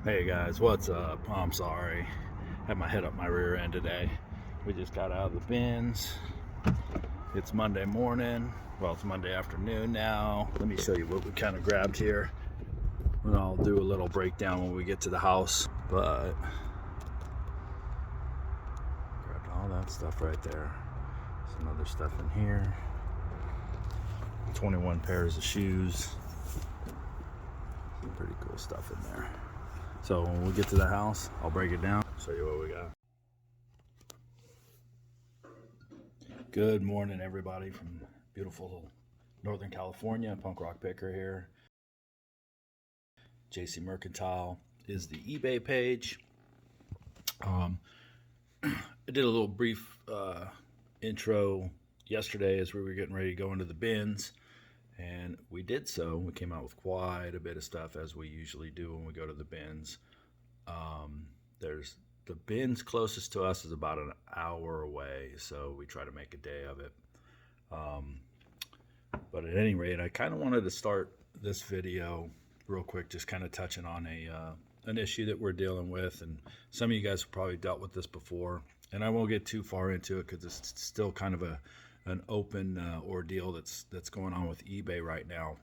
Hey guys, what's up? I'm sorry. Had my head up my rear end today. We just got out of the bins. It's Monday morning. Well, it's Monday afternoon now. Let me show you what we kind of grabbed here. And I'll do a little breakdown when we get to the house. But grabbed all that stuff right there. Some other stuff in here. 21 pairs of shoes. Some pretty cool stuff in there. So when we get to the house, I'll break it down, show you what we got. Good morning, everybody, from beautiful Northern California. Punk Rock Picker here. JC Mercantile is the eBay page. I did a little brief intro yesterday as we were getting ready to go into the bins, and we did so. We came out with quite a bit of stuff, as we usually do when we go to the bins. There's the bins closest to us is about an hour away, so we try to make a day of it. But at any rate, I kind of wanted to start this video real quick, just kind of touching on an issue that we're dealing with, and some of you guys have probably dealt with this before, and I won't get too far into it because it's still kind of an open ordeal that's going on with eBay right now.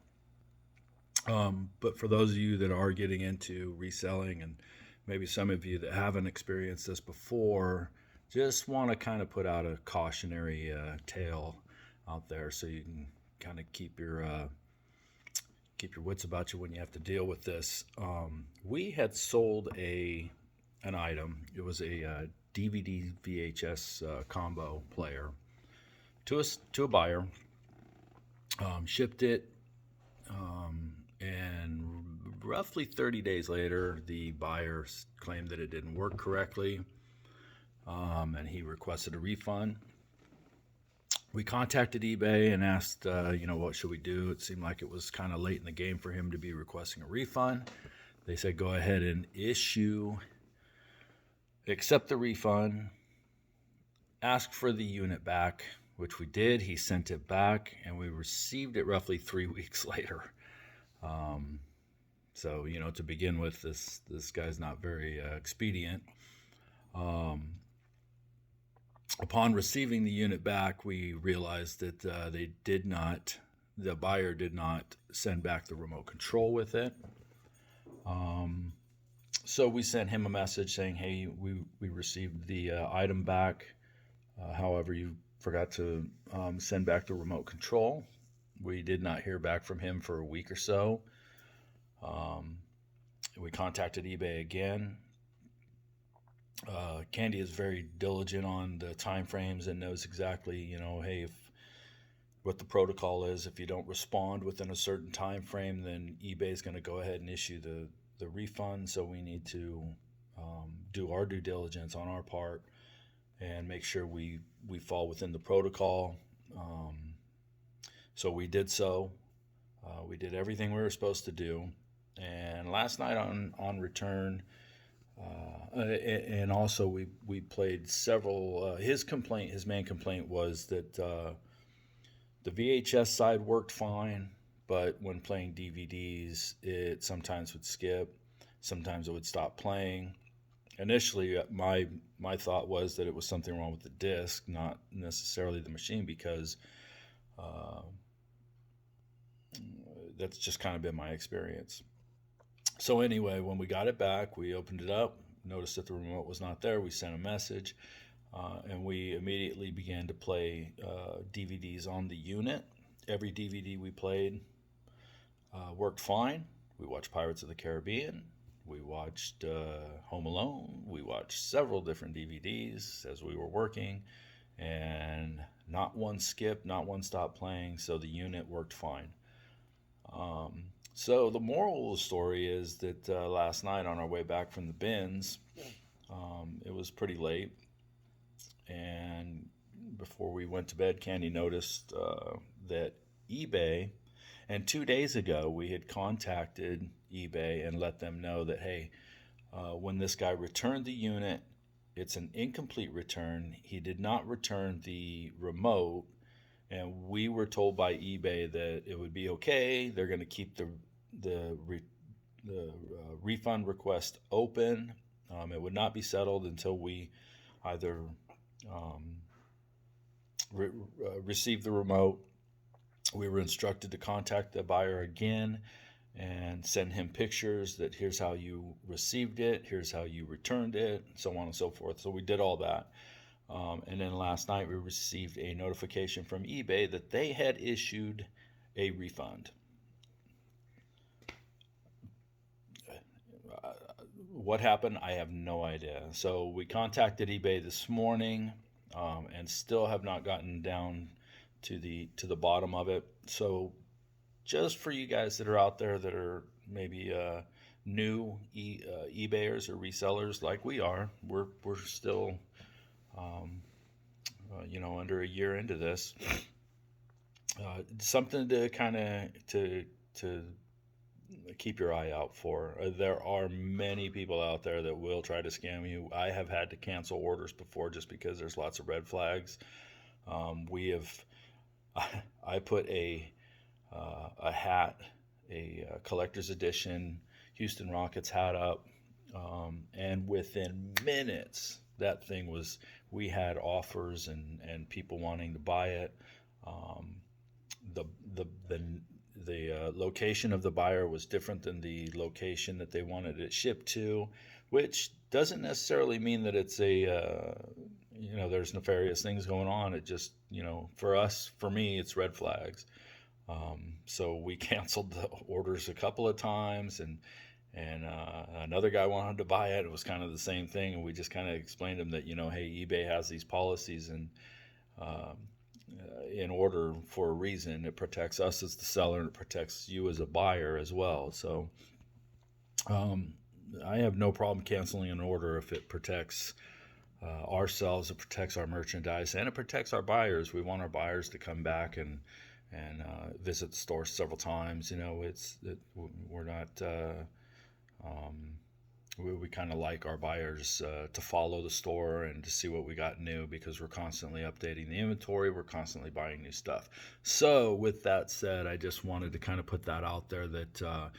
But for those of you that are getting into reselling, and maybe some of you that haven't experienced this before, just want to kind of put out a cautionary tale out there so you can kind of keep your wits about you when you have to deal with this. We had sold an item. It was a DVD VHS combo player to a buyer. Shipped it, and roughly 30 days later, the buyer claimed that it didn't work correctly, and he requested a refund. We contacted eBay and asked, what should we do? It seemed like it was kind of late in the game for him to be requesting a refund. They said, go ahead and accept the refund, ask for the unit back, which we did. He sent it back, and we received it roughly 3 weeks later. So, to begin with, this guy's not very expedient. Upon receiving the unit back, we realized that the buyer did not send back the remote control with it. So we sent him a message saying, hey, we received the item back. However, you forgot to send back the remote control. We did not hear back from him for a week or so. We contacted eBay again. Candy is very diligent on the time frames and knows exactly, hey, what the protocol is. If you don't respond within a certain time frame, then eBay is going to go ahead and issue the refund. So we need to do our due diligence on our part and make sure we fall within the protocol. So we did so. We did everything we were supposed to do. And last night on return, and also we played several. His main complaint was that the VHS side worked fine, but when playing DVDs, it sometimes would skip, sometimes it would stop playing. Initially, my thought was that it was something wrong with the disc, not necessarily the machine, because that's just kind of been my experience. So anyway, when we got it back, we opened it up, noticed that the remote was not there. We sent a message, and we immediately began to play DVDs on the unit. Every DVD we played worked fine. We watched Pirates of the Caribbean. We watched Home Alone. We watched several different DVDs as we were working, and not one skipped, not one stopped playing, so the unit worked fine. So the moral of the story is that last night on our way back from the bins, it was pretty late, and before we went to bed, Candy noticed that eBay, and 2 days ago we had contacted eBay and let them know that, hey, when this guy returned the unit, it's an incomplete return. He did not return the remote. And we were told by eBay that it would be okay. They're going to keep the refund request open. It would not be settled until we either um, received the remote. We were instructed to contact the buyer again and send him pictures that here's how you received it, here's how you returned it, so on and so forth. So we did all that. And then last night we received a notification from eBay that they had issued a refund. What happened? I have no idea. So we contacted eBay this morning, and still have not gotten down to the bottom of it. So just for you guys that are out there that are maybe new eBayers or resellers like we are, we're still under a year into this. Something to kind of to keep your eye out for. There are many people out there that will try to scam you. I have had to cancel orders before just because there's lots of red flags. I put a hat, a collector's edition Houston Rockets hat up, and within minutes that thing was, we had offers and people wanting to buy it. The location of the buyer was different than the location that they wanted it shipped to, which doesn't necessarily mean that it's there's nefarious things going on. It just, for me, it's red flags. So we canceled the orders a couple of times, and another guy wanted to buy it. It was kind of the same thing, and we just kind of explained to him that, hey, eBay has these policies, and in order for a reason. It protects us as the seller, and it protects you as a buyer as well. So I have no problem canceling an order if it protects ourselves, it protects our merchandise, and it protects our buyers. We want our buyers to come back and visit the store several times. We're not we kind of like our buyers to follow the store and to see what we got new, because we're constantly updating the inventory, we're constantly buying new stuff. So with that said, I just wanted to kind of put that out there that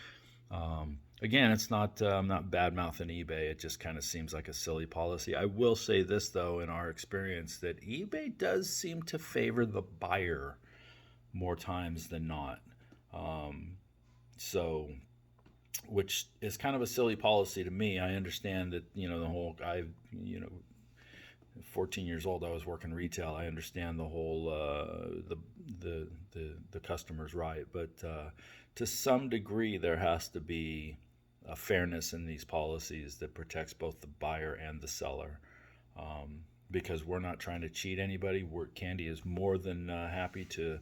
again, it's not, I'm not bad mouthing eBay. It just kind of seems like a silly policy. I will say this though, in our experience, that eBay does seem to favor the buyer more times than not. Which is kind of a silly policy to me. I understand that, the whole, 14 years old, I was working retail. I understand the whole, the customer's right. But to some degree, there has to be a fairness in these policies that protects both the buyer and the seller. Because we're not trying to cheat anybody. Candy is more than happy to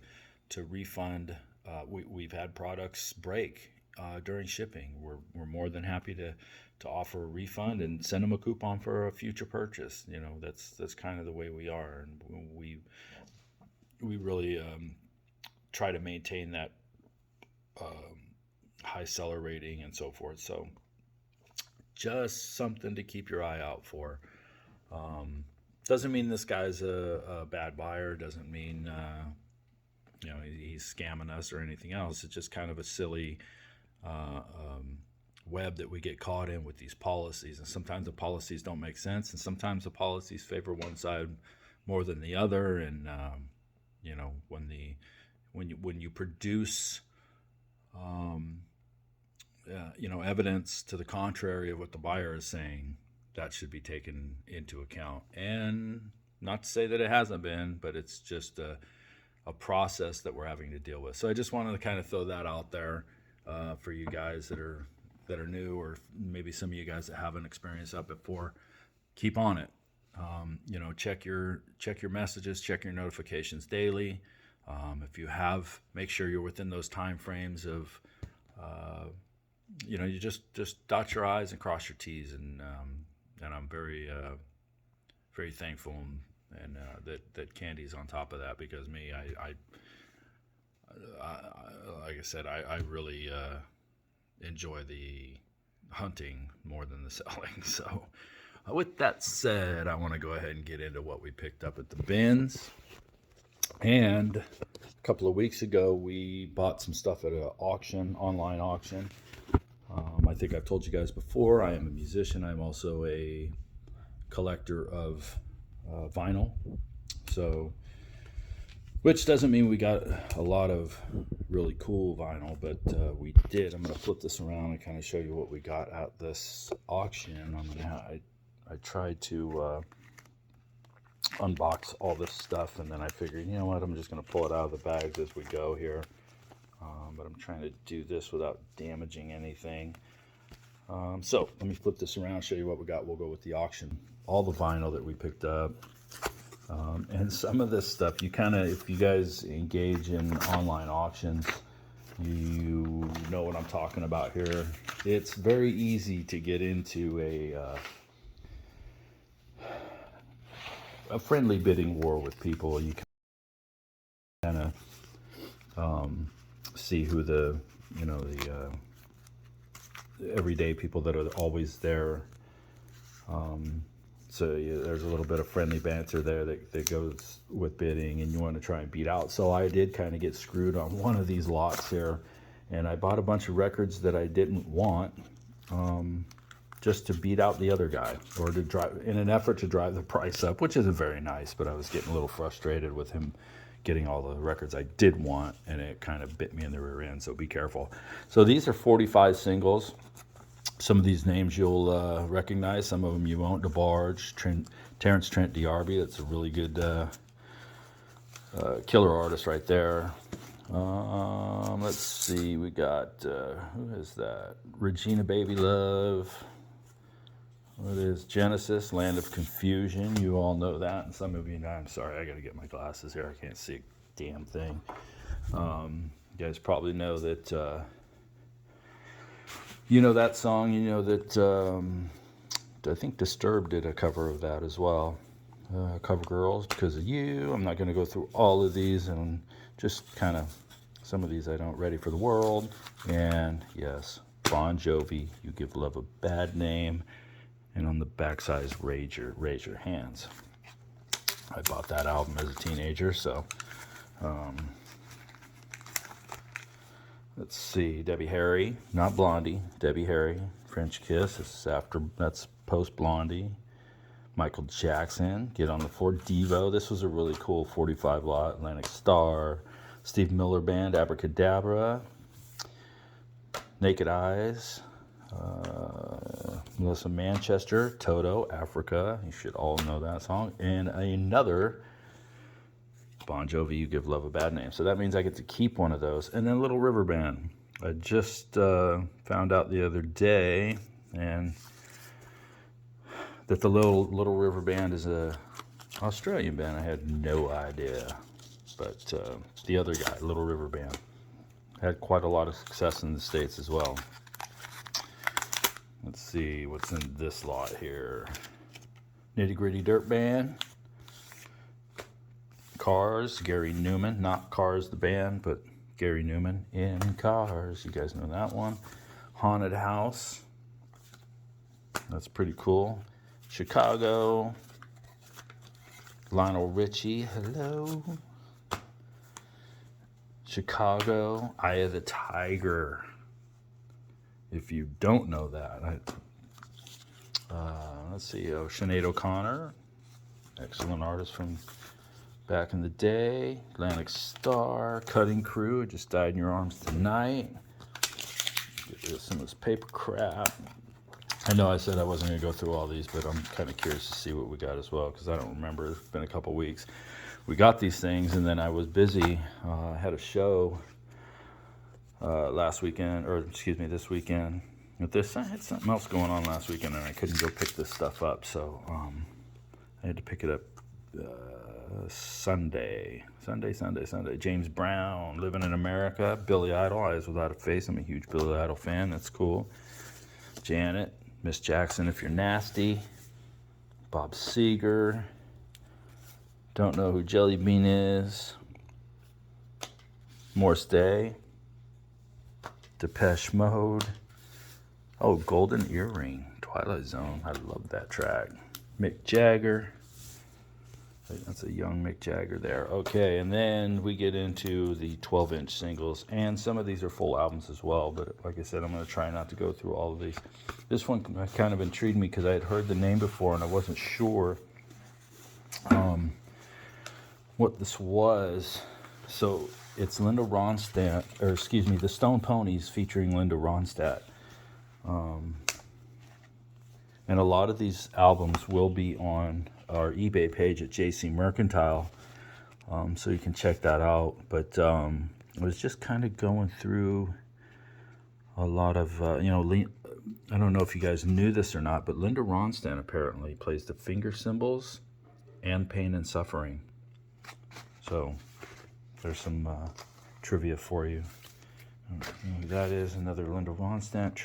refund. We've had products break during shipping. We're more than happy to offer a refund and send them a coupon for a future purchase. That's kind of the way we are, and we really try to maintain that high seller rating and so forth. So just something to keep your eye out for. Doesn't mean this guy's a bad buyer. Doesn't mean he's scamming us or anything else. It's just kind of a silly web that we get caught in with these policies. And sometimes the policies don't make sense, and sometimes the policies favor one side more than the other. And when you produce evidence to the contrary of what the buyer is saying, that should be taken into account. And not to say that it hasn't been, but it's just a process that we're having to deal with. So I just wanted to kind of throw that out there for you guys that are new, or maybe some of you guys that haven't experienced that before. Keep on it. Check your messages, check your notifications daily. If you have, make sure you're within those time frames of you just dot your I's and cross your T's, and I'm very very thankful and that Candy's on top of that, because me, I like I said, I really enjoy the hunting more than the selling. So with that said, I want to go ahead and get into what we picked up at the bins. And a couple of weeks ago, we bought some stuff at an auction, online auction. I think I've told you guys before, I am a musician. I'm also a collector of vinyl. So, which doesn't mean we got a lot of really cool vinyl, but we did. I'm going to flip this around and kind of show you what we got at this auction. I tried to unbox all this stuff, and then I figured, you know what, I'm just going to pull it out of the bags as we go here. But I'm trying to do this without damaging anything. So let me flip this around, show you what we got. We'll go with the auction. All the vinyl that we picked up. And some of this stuff, you kind of, if you guys engage in online auctions, you know what I'm talking about here. It's very easy to get into a friendly bidding war with people. You can kind of see who the everyday people that are always there. So there's a little bit of friendly banter there that goes with bidding, and you want to try and beat out. So I did kind of get screwed on one of these lots here, and I bought a bunch of records that I didn't want, just to beat out the other guy, or to drive, in an effort to drive the price up, which isn't very nice, but I was getting a little frustrated with him getting all the records I did want, and it kind of bit me in the rear end, so be careful. So these are 45 singles. Some of these names you'll recognize, some of them you won't. DeBarge, Terrence Trent D'Arby, that's a really good killer artist right there. Let's see, we got, who is that? Regina Baby Love. What is Genesis, Land of Confusion? You all know that, and some of you know. I'm sorry, I gotta get my glasses here. I can't see a damn thing. You guys probably know that, you know that song, you know that, I think Disturbed did a cover of that as well. Cover Girls, Because of You. I'm not gonna go through all of these, and just kind of, some of these I don't. Ready for the World, and yes, Bon Jovi, You Give Love a Bad Name. And on the backside is Raise Your Hands. I bought that album as a teenager, so let's see. Debbie Harry, not Blondie. Debbie Harry, French Kiss. That's post Blondie. Michael Jackson, Get on the Floor. Devo. This was a really cool 45 lot. Atlantic Star. Steve Miller Band, Abracadabra. Naked Eyes. Melissa Manchester, Toto, Africa. You should all know that song. And another Bon Jovi, You Give Love a Bad Name. So that means I get to keep one of those. And then Little River Band. I just found out the other day that the Little River Band is a Australian band. I had no idea. But the other guy, Little River Band, had quite a lot of success in the States as well. Let's see what's in this lot here. Nitty Gritty Dirt Band. Cars, Gary Newman. Not Cars the band, but Gary Newman in Cars. You guys know that one. Haunted House. That's pretty cool. Chicago. Lionel Richie. Hello. Chicago. Eye of the Tiger. If you don't know that, let's see, Sinead O'Connor, excellent artist from back in the day. Atlantic Star, Cutting Crew, Just Died in Your Arms Tonight. Get rid of some of this paper crap. I know I said I wasn't going to go through all these, but I'm kind of curious to see what we got as well, because I don't remember. It's been a couple weeks. We got these things, and then I was busy. I had a show last weekend, or excuse me, this weekend. With this, I had something else going on last weekend, and I couldn't go pick this stuff up, so I had to pick it up Sunday. James Brown, Living in America. Billy Idol, Eyes Without a Face. I'm a huge Billy Idol fan. That's cool. Janet, Miss Jackson, If You're Nasty. Bob Seger. Don't know who Jelly Bean is. Morris Day. Depeche Mode. Oh, Golden Earring. Twilight Zone. I love that track. Mick Jagger. That's a young Mick Jagger there. Okay, and then we get into the 12-inch singles, and some of these are full albums as well, but like I said, I'm going to try not to go through all of these. This one kind of intrigued me because I had heard the name before, and I wasn't sure what this was. So it's Linda Ronstadt, or excuse me, the Stone Ponies featuring Linda Ronstadt. And a lot of these albums will be on our eBay page at JC Mercantile, so you can check that out. But I was just kind of going through a lot of, I don't know if you guys knew this or not, but Linda Ronstadt apparently plays the finger cymbals and Pain and Suffering. So there's some trivia for you. That is another Linda Ronstadt.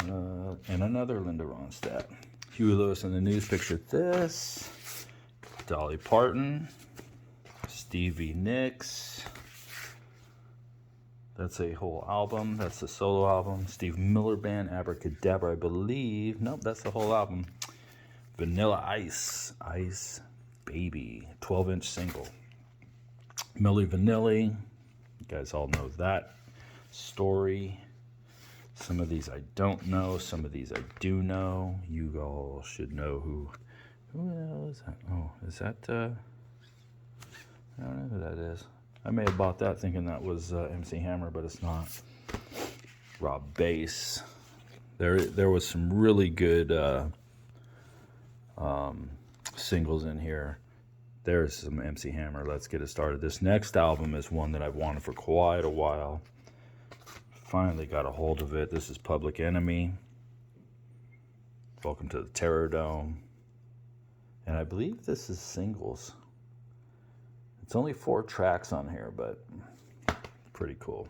And another Linda Ronstadt. Huey Lewis and the News pictured this. Dolly Parton. Stevie Nicks. That's a whole album. That's a solo album. Steve Miller Band, Abracadabra, I believe. Nope, that's the whole album. Vanilla Ice. Ice Baby. 12-inch single. Milli Vanilli. You guys all know that story. Some of these I don't know. Some of these I do know. You all should know who is that? Oh, is that, I don't know who that is. I may have bought that thinking that was MC Hammer, but it's not. Rob Bass. There was some really good singles in here. There's some MC Hammer. Let's get it started. This next album is one that I've wanted for quite a while. Finally got a hold of it. This is Public Enemy. Welcome to the Terror Dome. And I believe this is singles. It's only 4 tracks on here, but pretty cool.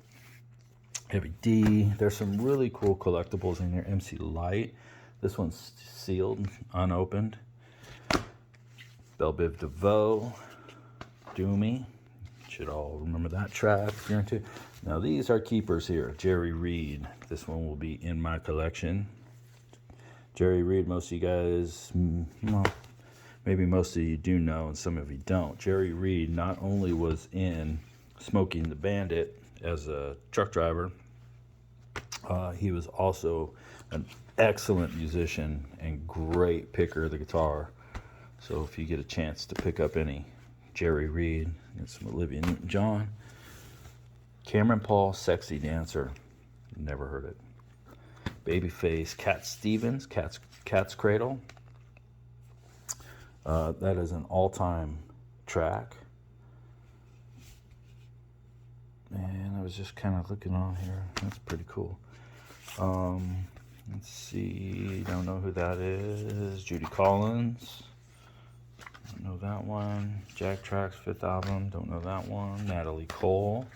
Heavy D. There's some really cool collectibles in here. MC Light. This one's sealed, unopened. Belle Biv DeVoe. Doomy. Should all remember that track if you're into. Now these are keepers here. Jerry Reed. This one will be in my collection. Jerry Reed, most of you guys, well, maybe most of you do know and some of you don't. Jerry Reed not only was in Smokey and the Bandit as a truck driver, he was also an excellent musician and great picker of the guitar. So if you get a chance to pick up any Jerry Reed, get some Olivia Newton-John. Cameron Paul, Sexy Dancer. Never heard it. Babyface, Cat Stevens, Cat's Cradle. That is an all-time track. And I was just kind of looking on here. That's pretty cool. Let's see. Don't know who that is. Judy Collins. Don't know that one. Jack Track's 5th album. Don't know that one. Natalie Cole.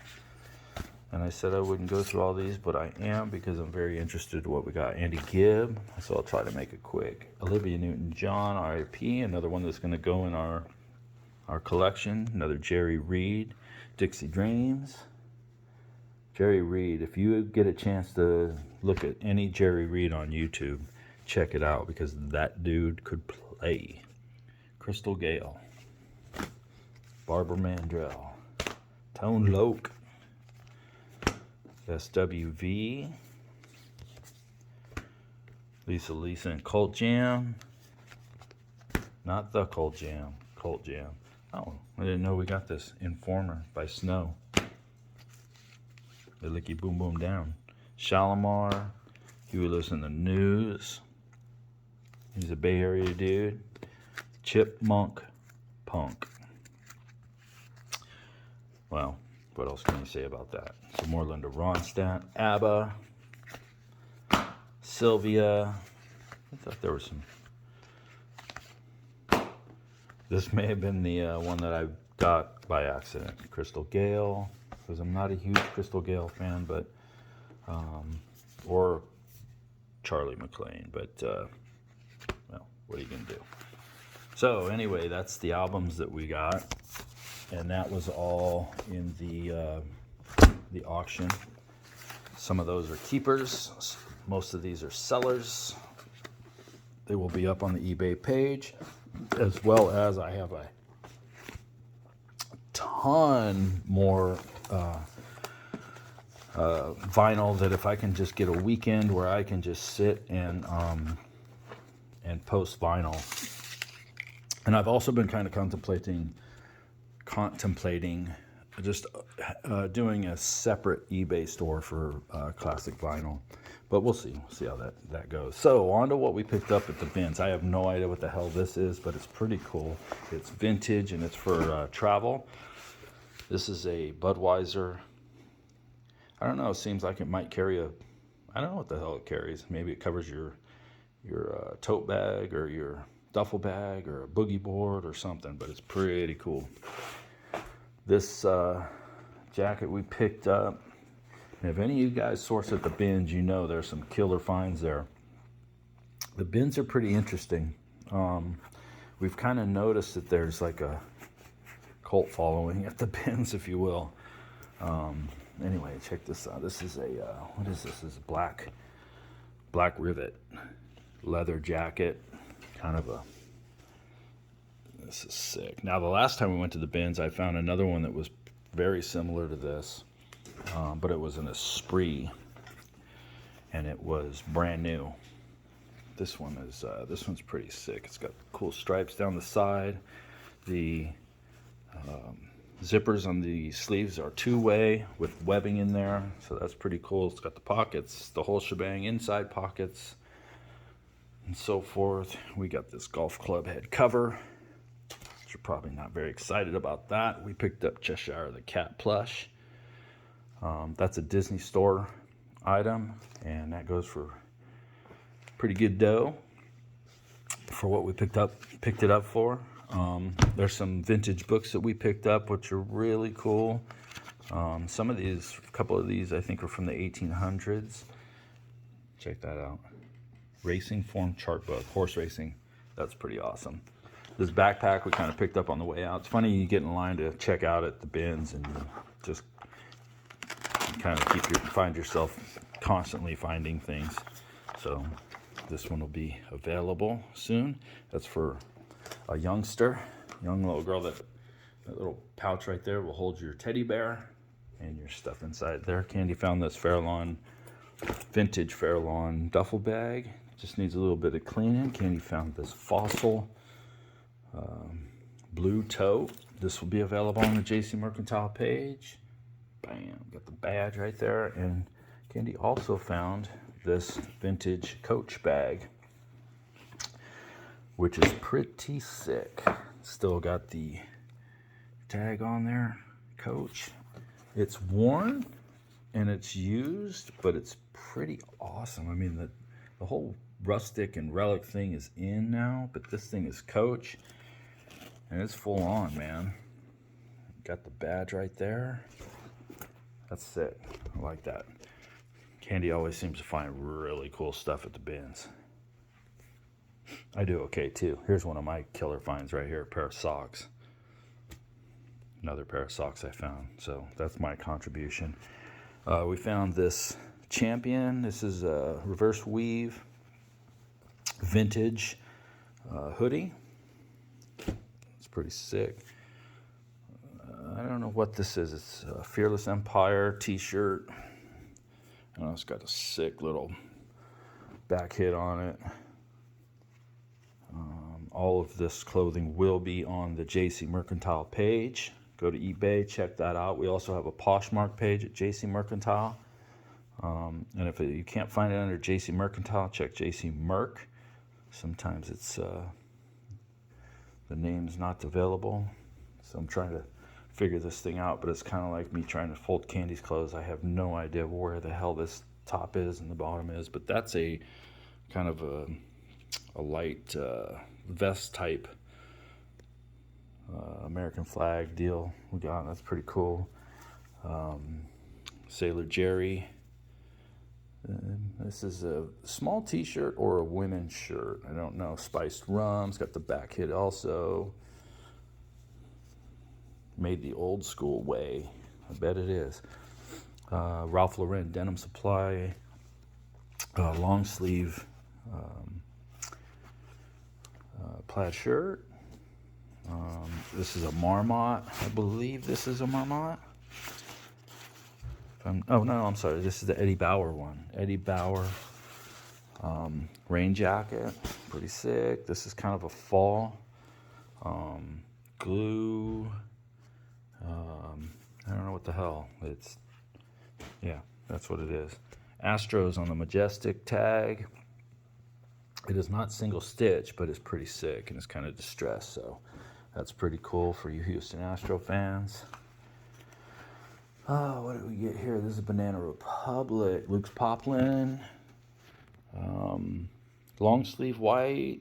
And I said I wouldn't go through all these, but I am because I'm very interested in what we got. Andy Gibb. So I'll try to make it quick. Olivia Newton-John, R.I.P. Another one that's going to go in our collection. Another Jerry Reed. Dixie Dreams. Jerry Reed. If you get a chance to look at any Jerry Reed on YouTube, check it out because that dude could play. Crystal Gale. Barbara Mandrell. Tone Loc. SWV. Lisa and Cult Jam. Not the Cult Jam. Cult Jam. Oh, I didn't know we got this. Informer by Snow. The Licky Boom Boom Down. Shalimar. Huey Lewis and the News. He's a Bay Area dude. Chipmunk Punk. Well, what else can you say about that? Some more Linda Ronstadt. ABBA. Sylvia. I thought there was some. This may have been the one that I got by accident. Crystal Gale. Because I'm not a huge Crystal Gale fan, but or Charlie McLean, but well, what are you gonna do? So anyway, that's the albums that we got, and that was all in the auction. Some of those are keepers. Most of these are sellers. They will be up on the eBay page. as well as I have a ton more vinyl that if I can just get a weekend where I can just sit and post vinyl. And I've also been kind of contemplating just doing a separate eBay store for classic vinyl. But we'll see how that goes. So on to what we picked up at the bins. I have no idea what the hell this is, but it's pretty cool. It's vintage and it's for travel. This is a Budweiser. I don't know, it seems like it might carry I don't know what the hell it carries. Maybe it covers your tote bag or your duffel bag or a boogie board or something, but it's pretty cool. This jacket we picked up, and if any of you guys source at the bins, you know there's some killer finds there. The bins are pretty interesting. We've kind of noticed that there's like a cult following at the bins, if you will. Anyway, check this out. This is what is this? This is black rivet leather jacket, this is sick. Now, the last time we went to the bins, I found another one that was very similar to this, but it was an Esprit, and it was brand new. This one's pretty sick. It's got cool stripes down the side. The zippers on the sleeves are two-way with webbing in there, so that's pretty cool. It's got the pockets, the whole shebang, inside pockets, and so forth. We got this golf club head cover. You're probably not very excited about that. We picked up Cheshire the cat plush. That's a Disney store item, and that goes for pretty good dough for what we picked it up for. There's some vintage books that we picked up, which are really cool. A couple of these I think are from the 1800s. Check that out. Racing form chart book, horse racing. That's pretty awesome. This backpack we kind of picked up on the way out. It's funny, you get in line to check out at the bins and you just kind of find yourself constantly finding things. So this one will be available soon. That's for a young little girl. That little pouch right there will hold your teddy bear and your stuff inside there. Candy found this vintage Fairlawn duffel bag. Just needs a little bit of cleaning. Candy found this Fossil blue tote. This will be available on the JC Mercantile page. Bam, got the badge right there. And Candy also found this vintage Coach bag, which is pretty sick. Still got the tag on there, Coach. It's worn and it's used, but it's pretty awesome. I mean, the whole rustic and relic thing is in now, but this thing is Coach, and it's full on, man. Got the badge right there. That's sick. I like that. Candy always seems to find really cool stuff at the bins. I do okay too. Here's one of my killer finds right here, a pair of socks. Another pair of socks I found. So that's my contribution. We found this Champion. This is a reverse weave vintage hoodie. It's pretty sick. I don't know what this is. It's a Fearless Empire t-shirt. I know it's got a sick little back hit on it. All of this clothing will be on the JC Mercantile page. Go to eBay, check that out. We also have a Poshmark page at JC Mercantile. And if you can't find it under JC Mercantile, check JC Merc. Sometimes it's the name's not available. So I'm trying to figure this thing out, but it's kind of like me trying to fold Candy's clothes. I have no idea where the hell this top is and the bottom is, but that's a kind of a light vest type American flag deal we got. That's pretty cool. Sailor Jerry. This is a small t-shirt or a women's shirt. I don't know. Spiced Rum's got the back hit also. Made the old school way. I bet it is. Ralph Lauren Denim Supply. Long sleeve plaid shirt. This is a Marmot. I believe this is a Marmot. Oh, no, I'm sorry. This is the Eddie Bauer one. Eddie Bauer rain jacket. Pretty sick. This is kind of a fall. Glue. I don't know what the hell. Yeah, that's what it is. Astros on the Majestic tag. It is not single stitch, but it's pretty sick and it's kind of distressed. So that's pretty cool for you Houston Astro fans. Oh, what did we get here? This is Banana Republic. Luke's Poplin. Long sleeve white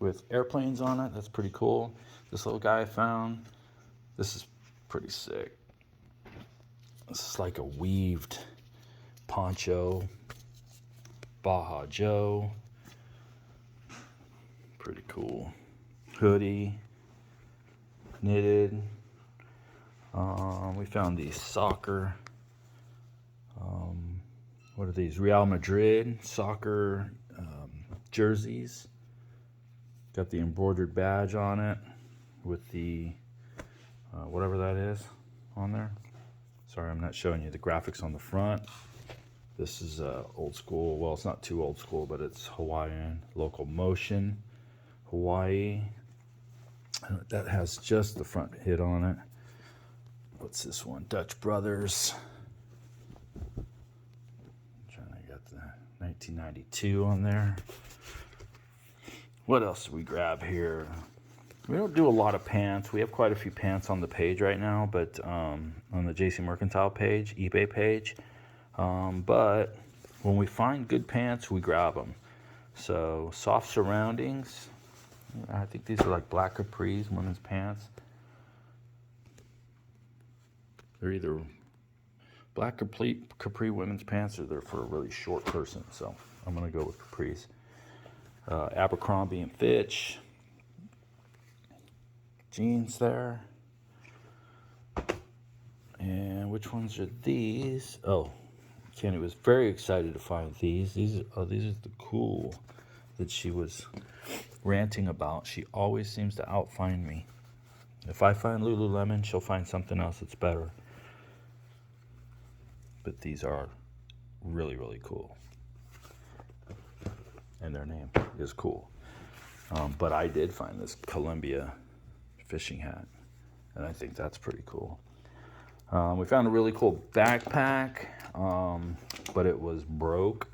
with airplanes on it. That's pretty cool. This little guy I found. This is pretty sick. This is like a weaved poncho. Baja Joe. Pretty cool. Hoodie. Knitted. We found these soccer. What are these? Real Madrid soccer jerseys. Got the embroidered badge on it with the whatever that is on there. Sorry, I'm not showing you the graphics on the front. This is old school. Well, it's not too old school, but it's Hawaiian. Local Motion, Hawaii. That has just the front hit on it. What's this one? Dutch Brothers. I'm trying to get the 1992 on there. What else do we grab here? We don't do a lot of pants. We have quite a few pants on the page right now, but on the JC Mercantile page, eBay page. But when we find good pants, we grab them. So soft surroundings. I think these are like black capris, women's pants. They're either black capri women's pants or they're for a really short person. So I'm going to go with capris. Abercrombie and Fitch. Jeans there. And which ones are these? Oh, Kenny was very excited to find these. These are the cool that she was ranting about. She always seems to outfind me. If I find Lululemon, she'll find something else that's better. But these are really, really cool. And their name is cool. But I did find this Columbia fishing hat. And I think that's pretty cool. We found a really cool backpack. But it was broke.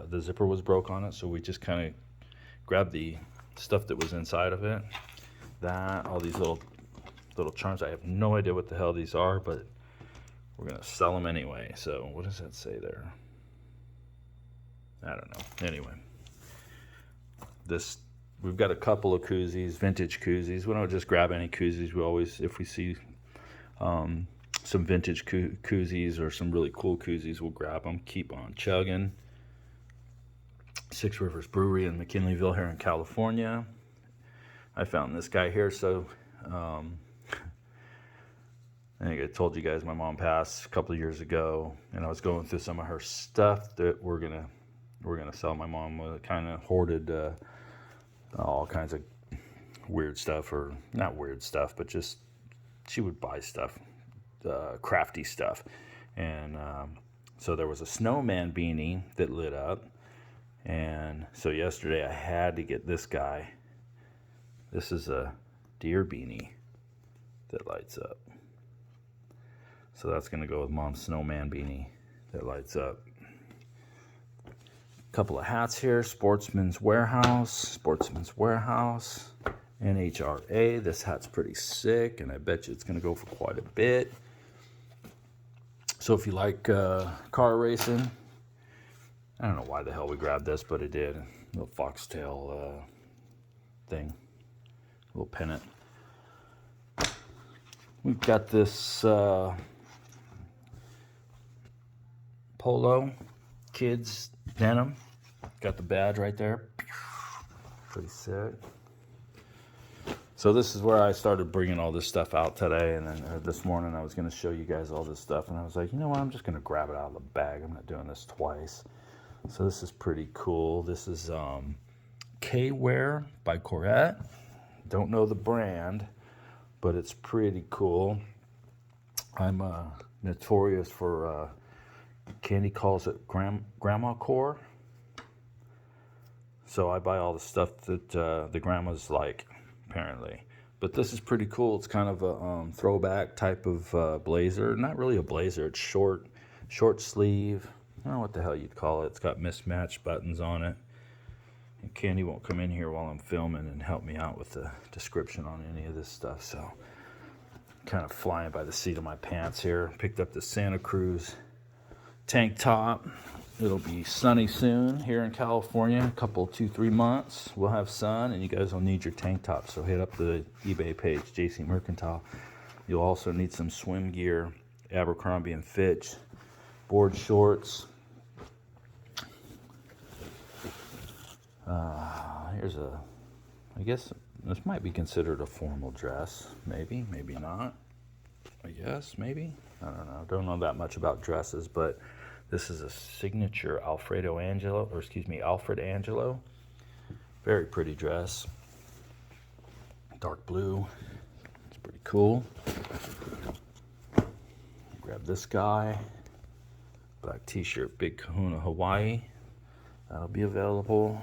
The zipper was broke on it. So we just kind of grabbed the stuff that was inside of it. All these little charms. I have no idea what the hell these are, but we're going to sell them anyway. So what does that say there? I don't know. Anyway, we've got a couple of koozies, vintage koozies. We don't just grab any koozies. We always, if we see some vintage koozies or some really cool koozies, we'll grab them. Keep on chugging. Six Rivers Brewery in McKinleyville here in California. I found this guy here. So I think I told you guys my mom passed a couple of years ago, and I was going through some of her stuff that we're gonna sell. My mom kind of hoarded all kinds of weird stuff, or not weird stuff, but just she would buy stuff, crafty stuff. And so there was a snowman beanie that lit up, and so yesterday I had to get this guy. This is a deer beanie that lights up. So that's going to go with Mom's snowman beanie that lights up. A couple of hats here. Sportsman's Warehouse, NHRA. This hat's pretty sick, and I bet you it's going to go for quite a bit. So if you like car racing, I don't know why the hell we grabbed this, but it did. A little foxtail thing, a little pennant. We've got this Polo kids denim. Got the badge right there. Pretty sick. So this is where I started bringing all this stuff out today, and then this morning I was going to show you guys all this stuff, and I was like, you know what, I'm just going to grab it out of the bag. I'm not doing this twice. So this is pretty cool. This is K-Wear by Corette. don't know the brand, but it's pretty cool. I'm notorious for, Candy calls it grandma core. So I buy all the stuff that the grandmas like, apparently. But this is pretty cool. It's kind of a throwback type of blazer. Not really a blazer. It's short sleeve. I don't know what the hell you'd call it. It's got mismatched buttons on it. And Candy won't come in here while I'm filming and help me out with the description on any of this stuff. So kind of flying by the seat of my pants here. Picked up the Santa Cruz tank top. It'll be sunny soon here in California. A couple, 2-3 months. We'll have sun, and you guys will need your tank top. So hit up the eBay page, JC Mercantile. You'll also need some swim gear, Abercrombie and Fitch, board shorts. Here's I guess this might be considered a formal dress. Maybe, maybe not. I guess, maybe. I don't know. Don't know that much about dresses, but this is a signature Alfred Angelo. Very pretty dress. Dark blue. It's pretty cool. Grab this guy. Black t-shirt, Big Kahuna Hawaii. That'll be available.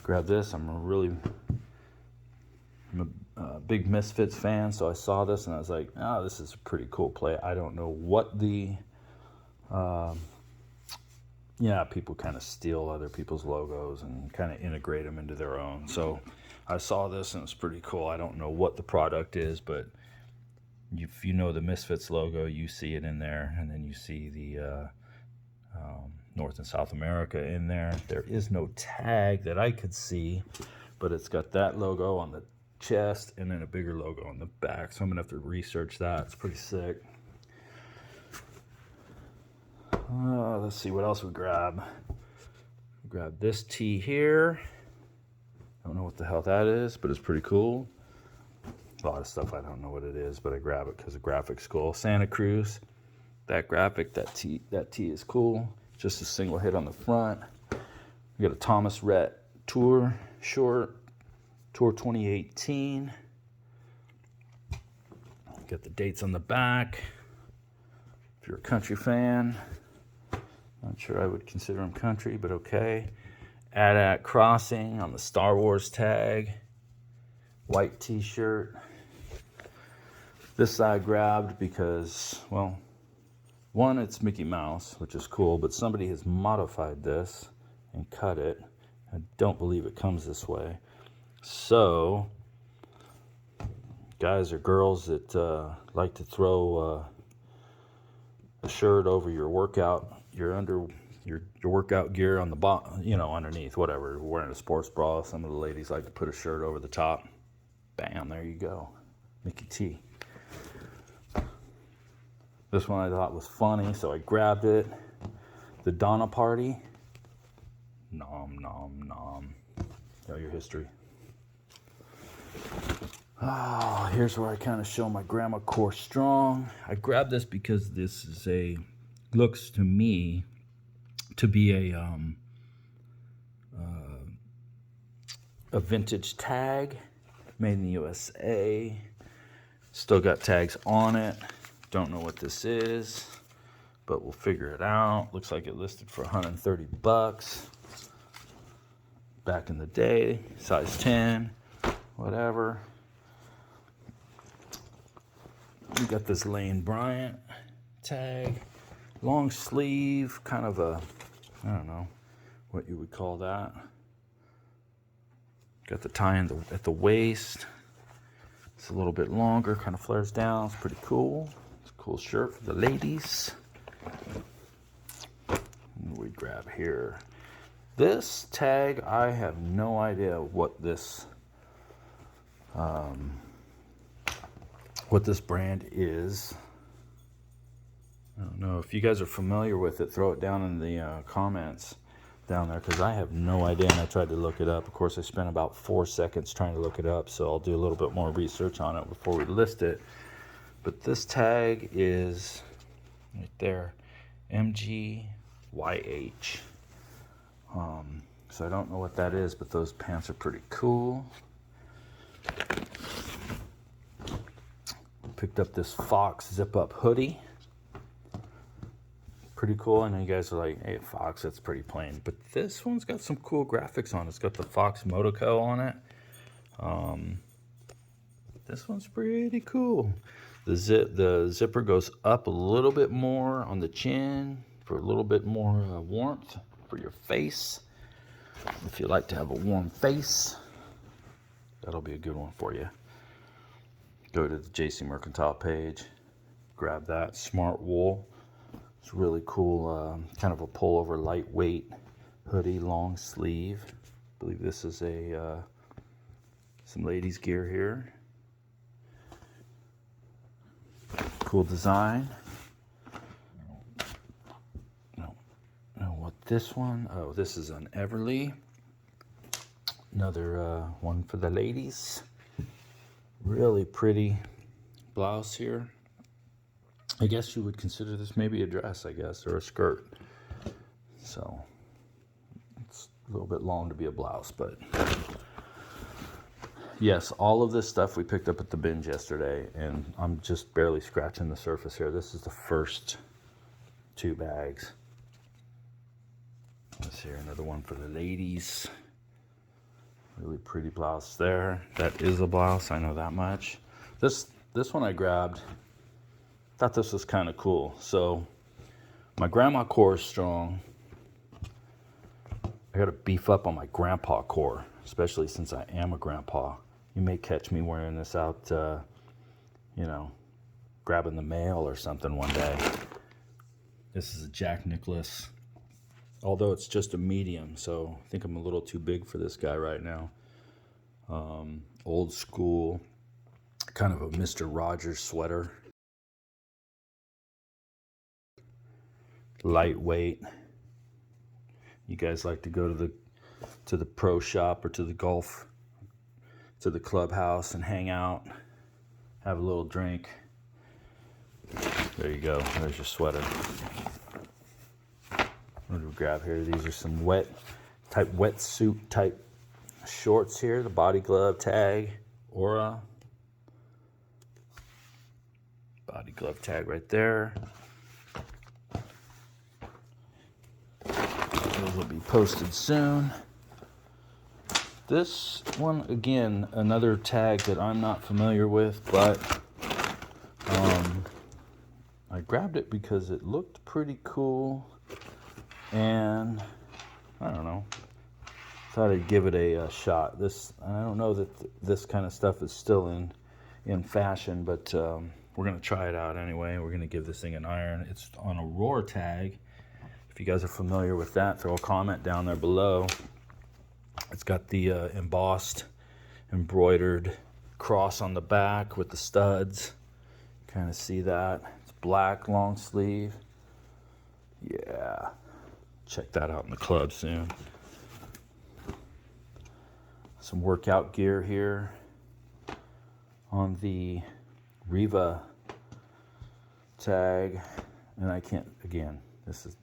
Grab this. I'm a big Misfits fan, so I saw this and I was like, oh, this is a pretty cool play. I don't know what the people kind of steal other people's logos and kind of integrate them into their own. So I saw this and it's pretty cool. I don't know what the product is, but if you know the Misfits logo, you see it in there, and then you see the North and South America in there. There is no tag that I could see, but it's got that logo on the chest and then a bigger logo on the back. So I'm gonna have to research that. It's pretty sick. Let's see what else we grab. Grab this tee here. I don't know what the hell that is, but it's pretty cool. A lot of stuff I don't know what it is, but I grab it because the graphic's cool. Santa Cruz, that graphic, that tee is cool. Just a single hit on the front. We got a Thomas Rhett Tour short, Tour 2018. Got the dates on the back. If you're a country fan, not sure I would consider them country, but okay. AT-AT Crossing on the Star Wars tag. White t-shirt. This I grabbed because, well, one, it's Mickey Mouse, which is cool, but somebody has modified this and cut it. I don't believe it comes this way. So, guys or girls that like to throw a shirt over your workout, your workout gear on the bottom, underneath, whatever. Wearing a sports bra. Some of the ladies like to put a shirt over the top. Bam, there you go. Mickey T. This one I thought was funny, so I grabbed it. The Donna Party. Nom, nom, nom. Tell your history. Oh, here's where I kind of show my grandma core strong. I grabbed this because this is looks to me to be a vintage tag made in the USA. Still got tags on it. Don't know what this is, but we'll figure it out. Looks like it listed for $130 back in the day. Size 10, whatever. We got this Lane Bryant tag, long sleeve, kind of I don't know what you would call that. Got the tie at the waist. It's a little bit longer, kind of flares down. It's pretty cool. It's a cool shirt for the ladies. What do we grab here? This tag, I have no idea what this brand is. I don't know. If you guys are familiar with it, throw it down in the comments down there, because I have no idea, and I tried to look it up. Of course, I spent about 4 seconds trying to look it up, so I'll do a little bit more research on it before we list it. But this tag is right there, MGYH. So I don't know what that is, but those pants are pretty cool. Picked up this Fox zip-up hoodie. Pretty cool. I know you guys are like, hey, Fox, that's pretty plain. But this one's got some cool graphics on it. It's got the Fox Motoco on it. This one's pretty cool. The zipper goes up a little bit more on the chin for a little bit more warmth for your face. If you like to have a warm face, that'll be a good one for you. Go to the JC Mercantile page, grab that Smart Wool. It's really cool, kind of a pullover, lightweight hoodie, long sleeve. I believe this is some ladies' gear here. Cool design. No, what this one? Oh, this is an Everly. Another one for the ladies. Really pretty blouse here. I guess you would consider this maybe a dress, I guess, or a skirt. So it's a little bit long to be a blouse, but yes, all of this stuff we picked up at the binge yesterday, and I'm just barely scratching the surface here. This is the first 2 bags. Let's see here, another one for the ladies. Really pretty blouse there. That is a blouse, I know that much. This one I grabbed. Thought this was kind of cool. So my grandma core is strong. I got to beef up on my grandpa core, especially since I am a grandpa. You may catch me wearing this out, you know, grabbing the mail or something one day. This is a Jack Nicklaus, although it's just a medium, so I think I'm a little too big for this guy right now. Old school, kind of a Mr. Rogers sweater. Lightweight. You guys like to go to the pro shop or to the clubhouse and hang out, have a little drink. There you go. There's your sweater. What do we grab here? These are some wetsuit type shorts here. The body glove tag, Aura. Body glove tag right there. Those will be posted soon. This one, again, another tag that I'm not familiar with, but I grabbed it because it looked pretty cool, and I don't know, thought I'd give it a shot. I don't know that this kind of stuff is still in fashion, but we're going to try it out anyway. We're going to give this thing an iron. It's on a Roar tag. If you guys are familiar with that, throw a comment down there below. It's got the embossed, embroidered cross on the back with the studs. Kind of see that. It's black, long sleeve. Yeah. Check that out in the club soon. Some workout gear here on the Riva tag. And I can't, again, this is...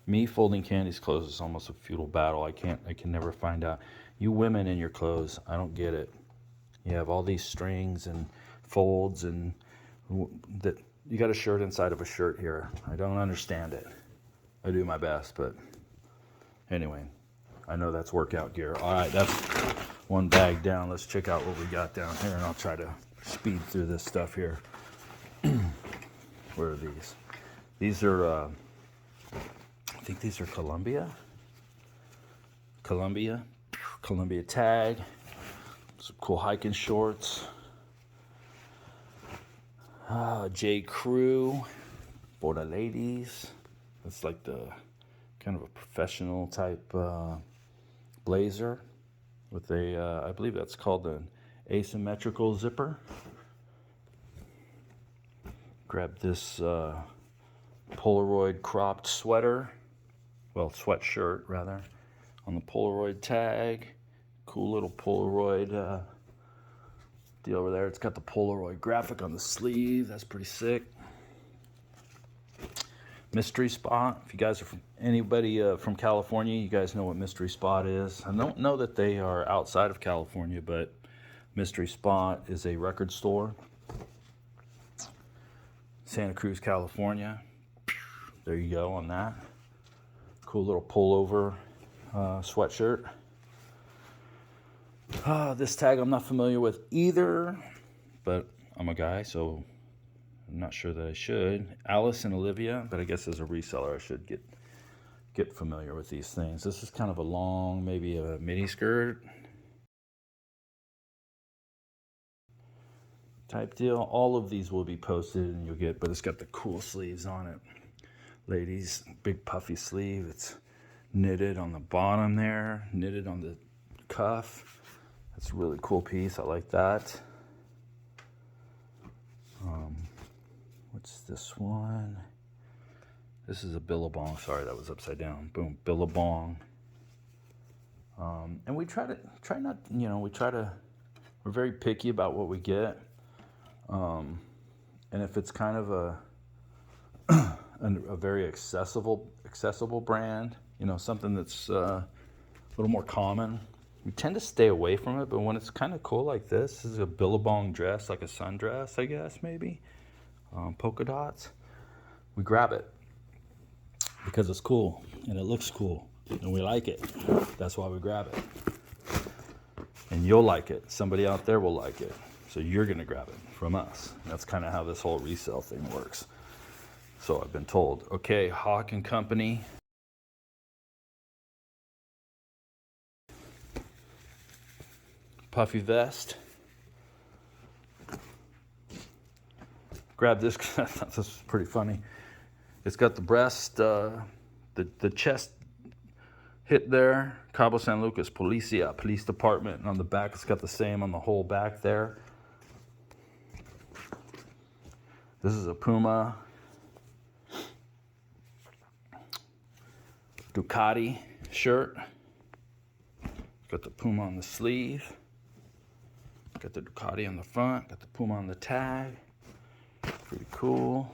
Me folding Candy's clothes is almost a futile battle. I can never find out. You women in your clothes, I don't get it. You have all these strings and folds, and that you got a shirt inside of a shirt here. I don't understand it. I do my best, but anyway, I know that's workout gear. All right, that's one bag down. Let's check out what we got down here, and I'll try to speed through this stuff here. Where are these? These are... I think these are Columbia tag. Some cool hiking shorts. J. Crew for the ladies. That's like the kind of a professional type blazer with a, I believe that's called an asymmetrical zipper. Grab this Polaroid cropped sweater. Well, sweatshirt rather, on the Polaroid tag. Cool little Polaroid deal over there. It's got the Polaroid graphic on the sleeve. That's pretty sick. Mystery Spot. If you guys are anybody from California, you guys know what Mystery Spot is. I don't know that they are outside of California, but Mystery Spot is a record store. Santa Cruz, California. There you go on that. Cool little pullover sweatshirt. This tag I'm not familiar with either, but I'm a guy, so I'm not sure that I should. Alice and Olivia, but I guess as a reseller I should get familiar with these things. This is kind of a long, maybe a mini skirt type deal. All of these will be posted and you'll get, but it's got the cool sleeves on it. Ladies, big puffy sleeve. It's knitted on the bottom there, knitted on the cuff. That's a really cool piece. I like that. What's this one? This is a Billabong. Sorry, that was upside down. Boom, Billabong. And we we're very picky about what we get. And if it's kind of a very accessible brand, something that's a little more common, we tend to stay away from it. But when it's kind of cool like this is a Billabong dress, like a sundress, I guess, maybe, polka dots, we grab it because it's cool and it looks cool and we like it. That's why we grab it. And you'll like it. Somebody out there will like it. So you're going to grab it from us. That's kind of how this whole resale thing works. So I've been told. Okay, Hawk and Company. Puffy vest. Grab this because I thought this was pretty funny. It's got the breast, the chest hit there. Cabo San Lucas Police Department. And on the back, it's got the same on the whole back there. This is a Puma Ducati shirt. Got the Puma on the sleeve. Got the Ducati on the front. Got the Puma on the tag. Pretty cool.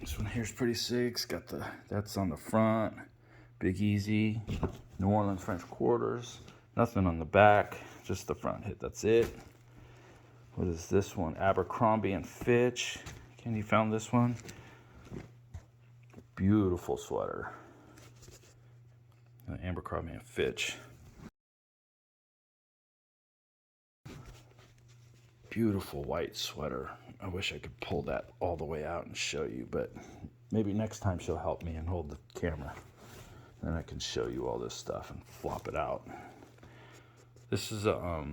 This one here's pretty sick. It's got that's on the front. Big Easy. New Orleans French Quarters. Nothing on the back. Just the front hit. That's it. What is this one? Abercrombie and Fitch. Kenny found this one. Beautiful sweater. Abercrombie and Fitch. Beautiful white sweater. I wish I could pull that all the way out and show you, but maybe next time she'll help me and hold the camera. Then I can show you all this stuff and flop it out. This is a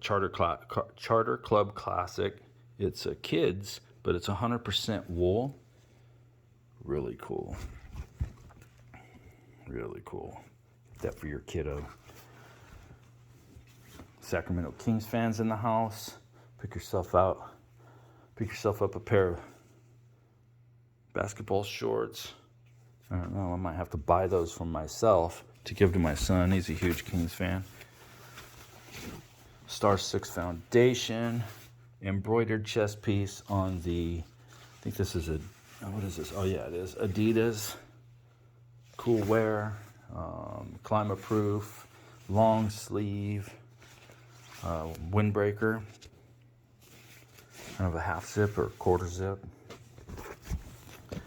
Charter Club Classic. It's a kids, but it's 100% wool. Really cool. Really cool. Get that for your kiddo. Sacramento Kings fans in the house. Pick yourself up a pair of basketball shorts. I don't know, I might have to buy those for myself to give to my son. He's a huge Kings fan. Star 6 Foundation. Embroidered chest piece on the, I think this is what is this? Oh yeah, it is Adidas. Cool wear. Climate proof. Long sleeve. Windbreaker. Kind of a half zip or quarter zip. I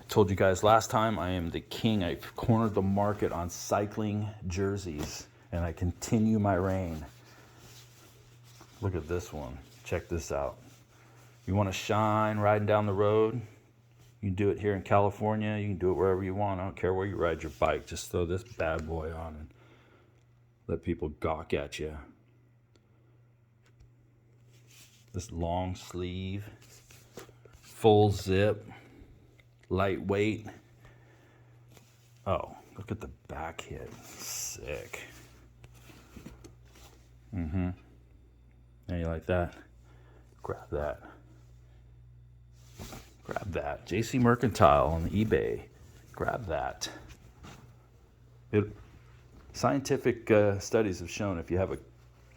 told you guys last time I am the king. I've cornered the market on cycling jerseys and I continue my reign. Look at this one. Check this out. You want to shine riding down the road? You can do it here in California. You can do it wherever you want. I don't care where you ride your bike. Just throw this bad boy on and let people gawk at you. This long sleeve, full zip, lightweight. Oh, look at the back hit. Sick. Yeah, you like that? Grab that. Grab that. JC Mercantile on eBay. Grab that. Scientific studies have shown if you have a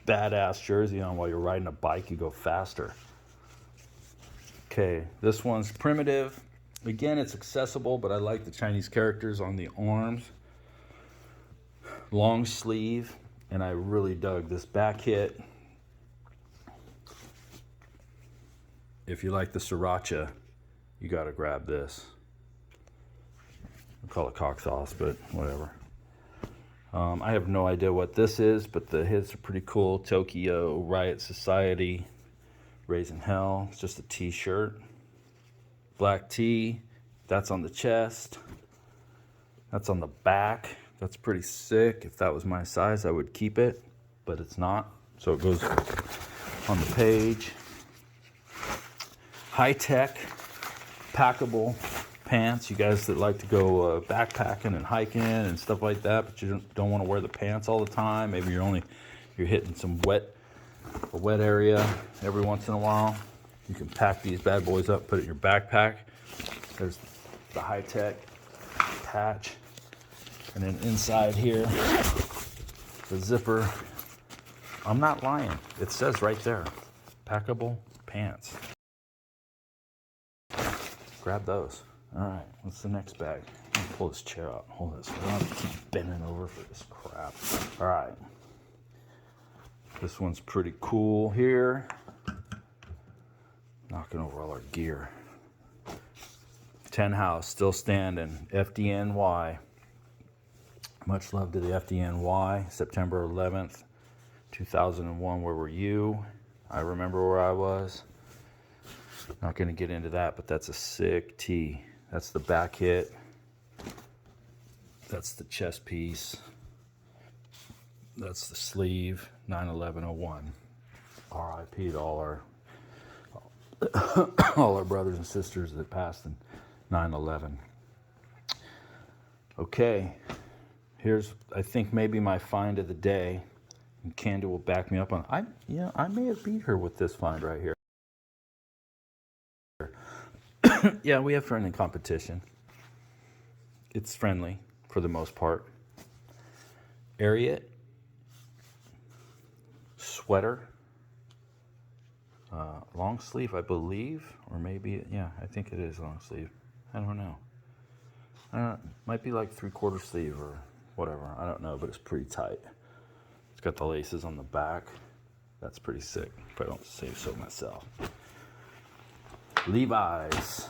badass jersey on while you're riding a bike, you go faster. Okay, this one's primitive. Again, it's accessible, but I like the Chinese characters on the arms. Long sleeve, and I really dug this back hit. if you like the sriracha, you got to grab this. I call it cock sauce, but whatever. I have no idea what this is, but the hits are pretty cool. Tokyo Riot Society, Raising Hell. It's just a t-shirt. Black tee. That's on the chest. That's on the back. That's pretty sick. If that was my size, I would keep it, but it's not. So it goes on the page. High-tech, packable pants. You guys that like to go backpacking and hiking and stuff like that, but you don't want to wear the pants all the time. Maybe you're hitting some a wet area every once in a while. You can pack these bad boys up, put it in your backpack. There's the high-tech patch. And then inside here, the zipper. I'm not lying. It says right there, packable pants. Grab those. All right, what's the next bag? I'm gonna pull this chair out. Hold this. I don't have to keep bending over for this crap. All right. This one's pretty cool here. Knocking over all our gear. 10 House, still standing. FDNY. Much love to the FDNY. September 11th, 2001. Where were you? I remember where I was. Not going to get into that, but that's a sick tee. That's the back hit. That's the chest piece. That's the sleeve. 9/11/01. RIP to all our brothers and sisters that passed in 9/11. Okay, here's, I think, maybe my find of the day. And Candy will back me up on. I may have beat her with this find right here. Yeah, we have friendly competition. It's friendly for the most part. Ariat sweater, long sleeve, I believe, or maybe, yeah, I think it is long sleeve. I don't know. Might be like 3/4 sleeve or whatever. I don't know, but it's pretty tight. It's got the laces on the back. That's pretty sick, if I don't say so myself. Levi's.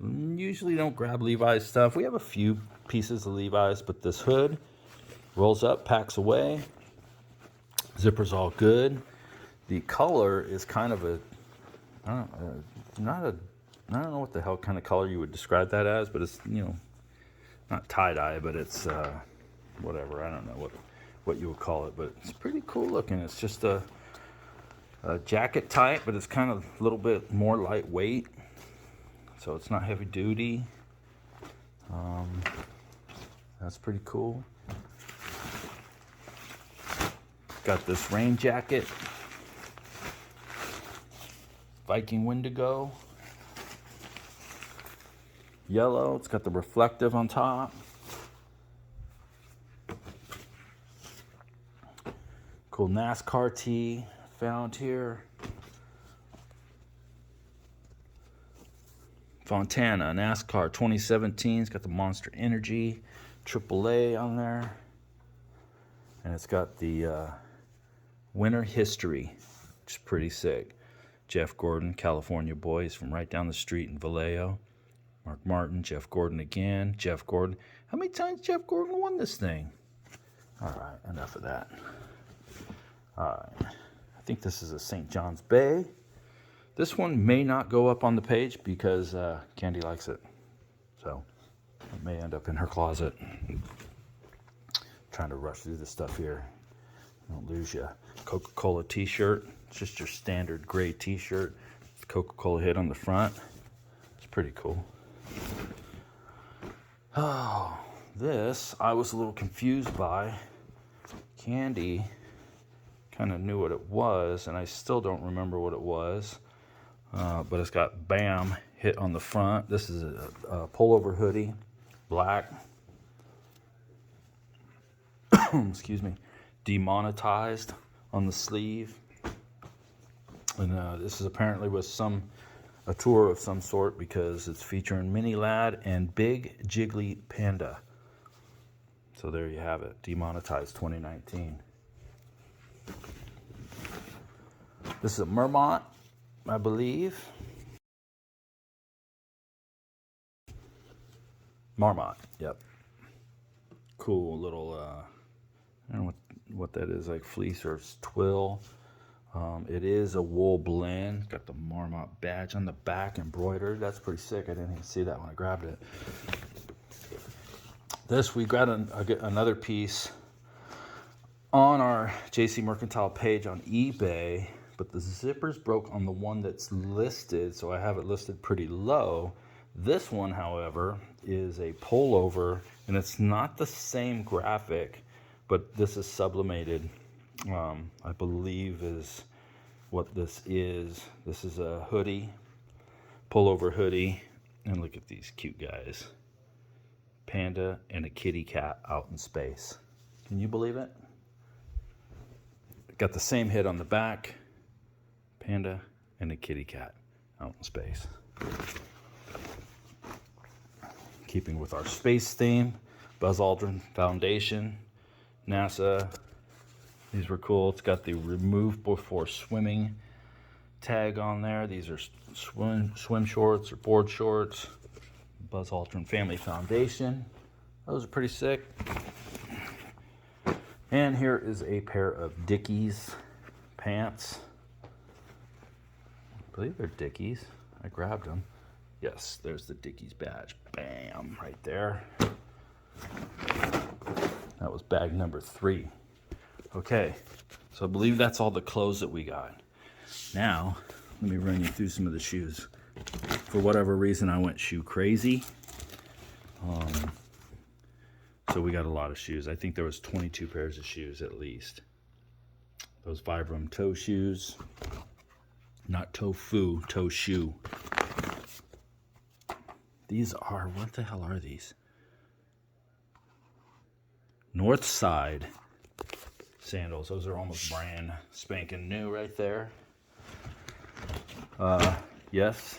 Usually don't grab Levi's stuff. We have a few pieces of Levi's, but this hood rolls up, packs away. Zipper's all good. The color is kind of I don't know what the hell kind of color you would describe that as, but it's, not tie-dye, but it's whatever. I don't know what you would call it, but it's pretty cool looking. It's just a jacket type, but it's kind of a little bit more lightweight, so it's not heavy duty. That's pretty cool. Got this rain jacket, Viking Wendigo, yellow. It's got the reflective on top. Cool NASCAR tee found here. Fontana NASCAR 2017. It's got the Monster Energy AAA on there, and it's got the Winter History, which is pretty sick. Jeff Gordon, California boy. He's from right down the street in Vallejo. Mark Martin, Jeff Gordon again. Jeff Gordon. How many times Jeff Gordon won this thing? All right, enough of that. All right. I think this is a St. John's Bay. This one may not go up on the page because Candy likes it. So it may end up in her closet. Trying to rush through this stuff here. Don't lose you. Coca-Cola t-shirt. It's just your standard gray t-shirt. Coca-Cola hit on the front. It's pretty cool. Oh, this I was a little confused by. Candy kind of knew what it was, and I still don't remember what it was. But it's got BAM hit on the front. This is a pullover hoodie, black. Excuse me. Demonetized on the sleeve. And this is apparently with a tour of some sort, because it's featuring Mini Lad and Big Jiggly Panda. So there you have it. Demonetized 2019. This is a Mermont I believe. Marmot, yep. Cool little, I don't know what that is, like fleece or twill. It is a wool blend. Got the Marmot badge on the back embroidered. That's pretty sick. I didn't even see that when I grabbed it. This, we got another piece on our JC Mercantile page on eBay, but the zippers broke on the one that's listed, so I have it listed pretty low. This one, however, is a pullover, and it's not the same graphic, but this is sublimated. I believe is what this is. This is a hoodie, pullover hoodie, and look at these cute guys. Panda and a kitty cat out in space. Can you believe it? Got the same hit on the back. Panda and a kitty cat out in space. Keeping with our space theme, Buzz Aldrin Foundation, NASA. These were cool. It's got the remove before swimming tag on there. These are swim shorts or board shorts. Buzz Aldrin Family Foundation. Those are pretty sick. And here is a pair of Dickies pants. I believe they're Dickies. I grabbed them. Yes, there's the Dickies badge. Bam, right there. That was bag number 3. Okay, so I believe that's all the clothes that we got. Now, let me run you through some of the shoes. For whatever reason, I went shoe crazy. So we got a lot of shoes. I think there was 22 pairs of shoes at least. Those Vibram toe shoes. Not tofu, toe shoe. These are, what the hell are these? North Side sandals. Those are almost brand spanking new right there. Yes,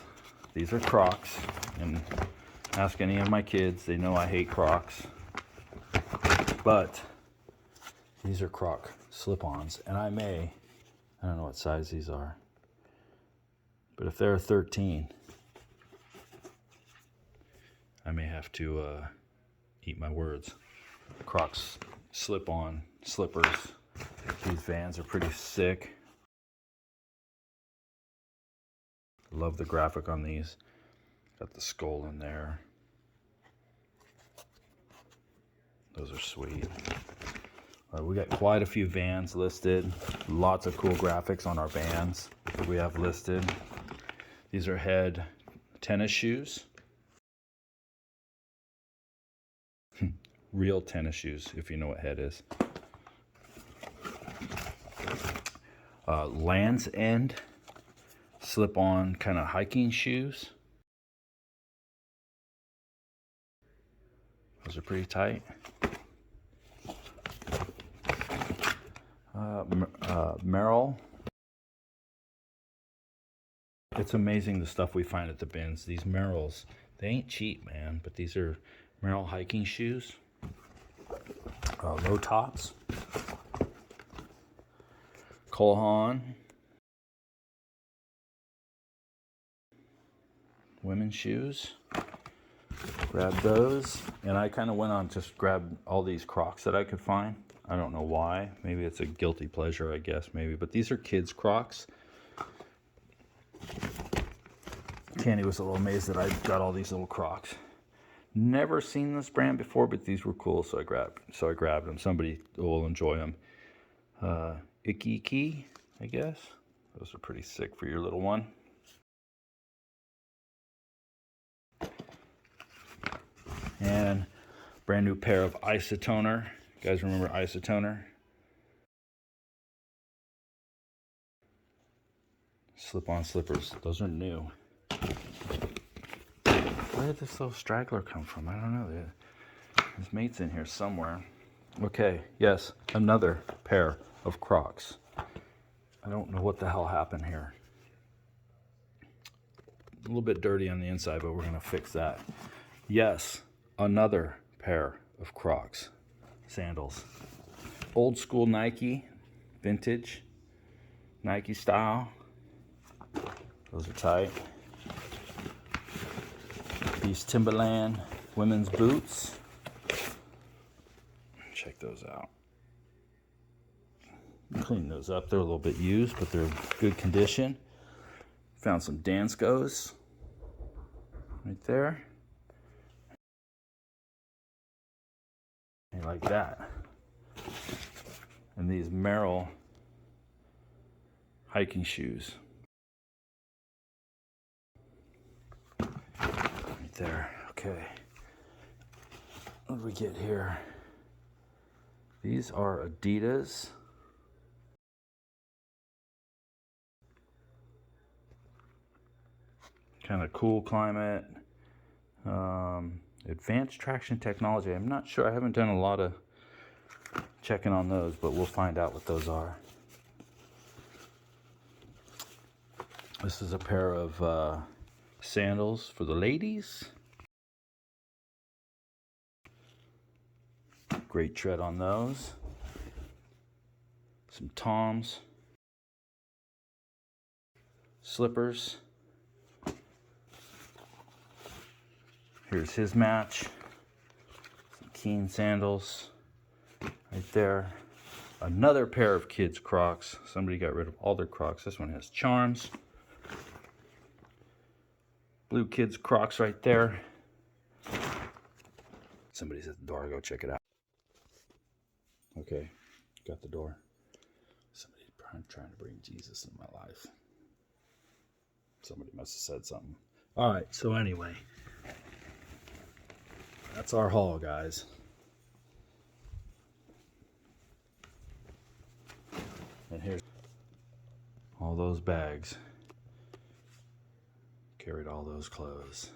these are Crocs. And ask any of my kids, they know I hate Crocs. But these are Croc slip-ons. And I don't know what size these are. But if they're a 13, I may have to eat my words. Crocs slip-on slippers. These Vans are pretty sick. Love the graphic on these. Got the skull in there. Those are sweet. We got quite a few Vans listed. Lots of cool graphics on our Vans that we have listed. These are Head tennis shoes. Real tennis shoes, if you know what Head is. Land's End slip-on kind of hiking shoes. Those are pretty tight. Merrill. It's amazing the stuff we find at the bins. These Merrells, they ain't cheap, man, but these are Merrell hiking shoes. Low tops. Cole Haan. Women's shoes. Grab those. And I kind of went on just grabbed all these Crocs that I could find. I don't know why. Maybe it's a guilty pleasure, I guess, maybe. But these are kids' Crocs. Candy was a little amazed that I got all these little Crocs. Never seen this brand before, but these were cool, so I grabbed them. Somebody will enjoy them. Icky, I guess. Those are pretty sick for your little one. And brand new pair of Isotoner. You guys remember Isotoner? Slip-on slippers. Those are new. Where did this little straggler come from? I don't know. His mate's in here somewhere. Okay, yes, another pair of Crocs. I don't know what the hell happened here. A little bit dirty on the inside, but we're going to fix that. Yes, another pair of Crocs. Sandals. Old school Nike, vintage, Nike style. Those are tight. These Timberland women's boots. Check those out. Clean those up. They're a little bit used, but they're good condition. Found some Danskos right there. Like that. And these Merrell hiking shoes. Right there. Okay. What do we get here? These are Adidas. Kind of cool climate. Advanced traction technology. I'm not sure. I haven't done a lot of checking on those, but we'll find out what those are. This is a pair of sandals for the ladies. Great tread on those. Some Toms. Slippers. Here's his match. Some Keen sandals right there. Another pair of kids' Crocs. Somebody got rid of all their Crocs. This one has charms. Blue kids' Crocs right there. Somebody's at the door. I'll go check it out. Okay, got the door. Somebody's trying to bring Jesus in my life. Somebody must have said something. All right, so anyway. That's our haul, guys. And here's all those bags. Carried all those clothes.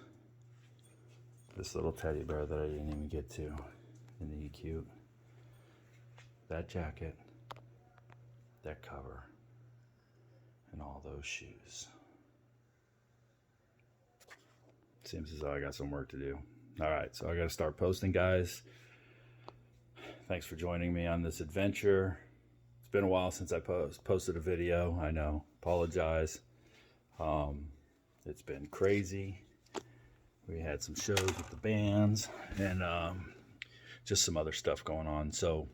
This little teddy bear that I didn't even get to. Isn't he cute? That jacket. That cover. And all those shoes. Seems as though I got some work to do. All right, so I got to start posting, guys. Thanks for joining me on this adventure. It's been a while since I posted a video. I know. Apologize. It's been crazy. We had some shows with the bands and just some other stuff going on. So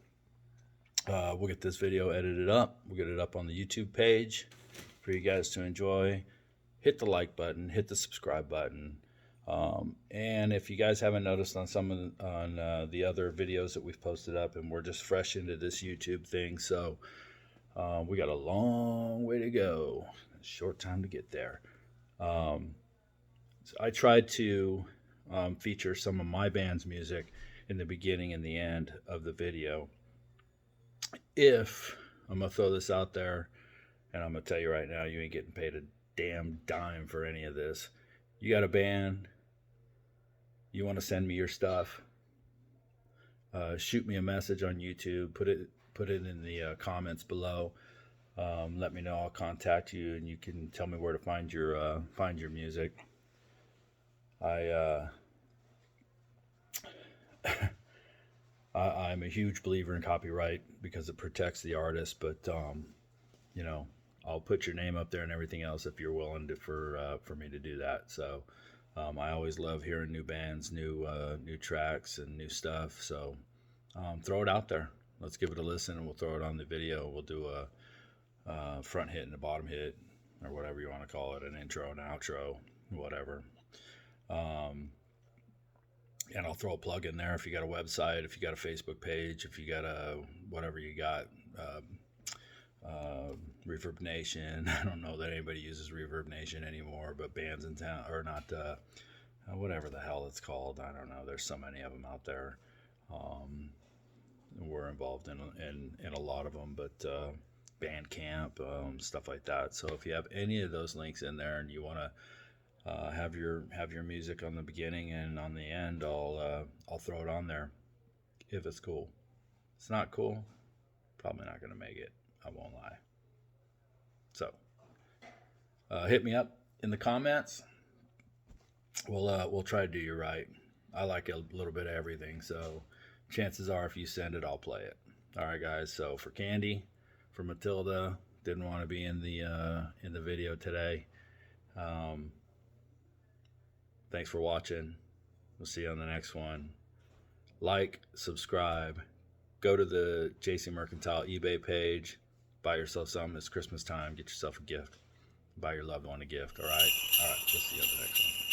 we'll get this video edited up. We'll get it up on the YouTube page for you guys to enjoy. Hit the like button. Hit the subscribe button. And if you guys haven't noticed on some of the other videos that we've posted up, and we're just fresh into this YouTube thing, so we got a long way to go, a short time to get there. So I tried to feature some of my band's music in the beginning and the end of the video. If I'm gonna throw this out there, and I'm gonna tell you right now, you ain't getting paid a damn dime for any of this. You got a band, you want to send me your stuff, shoot me a message on YouTube, put it in the comments below. Let me know. I'll contact you, and you can tell me where to find your music. I'm a huge believer in copyright because it protects the artist, but you know, I'll put your name up there and everything else if you're willing to for me to do that. So I always love hearing new bands, new tracks, and new stuff. So throw it out there. Let's give it a listen, and we'll throw it on the video. We'll do a front hit and a bottom hit, or whatever you want to call it, an intro, an outro, whatever. And I'll throw a plug in there if you got a website, if you got a Facebook page, if you got a whatever you got. Reverb Nation. I don't know that anybody uses Reverb Nation anymore, but bands in town, or not, whatever the hell it's called. I don't know. There's so many of them out there. We're involved in a lot of them, but Bandcamp, stuff like that. So if you have any of those links in there and you want to have your music on the beginning and on the end, I'll throw it on there if it's cool. If it's not cool, probably not going to make it. I won't lie. So, hit me up in the comments. We'll try to do you right. I like a little bit of everything, so chances are if you send it, I'll play it. All right, guys. So for Candy, for Matilda, didn't want to be in the video today. Thanks for watching. We'll see you on the next one. Like, subscribe, go to the JC Mercantile eBay page, buy yourself something. It's Christmas time. Get yourself a gift. Buy your loved one a gift. All right. We'll see you on the next one.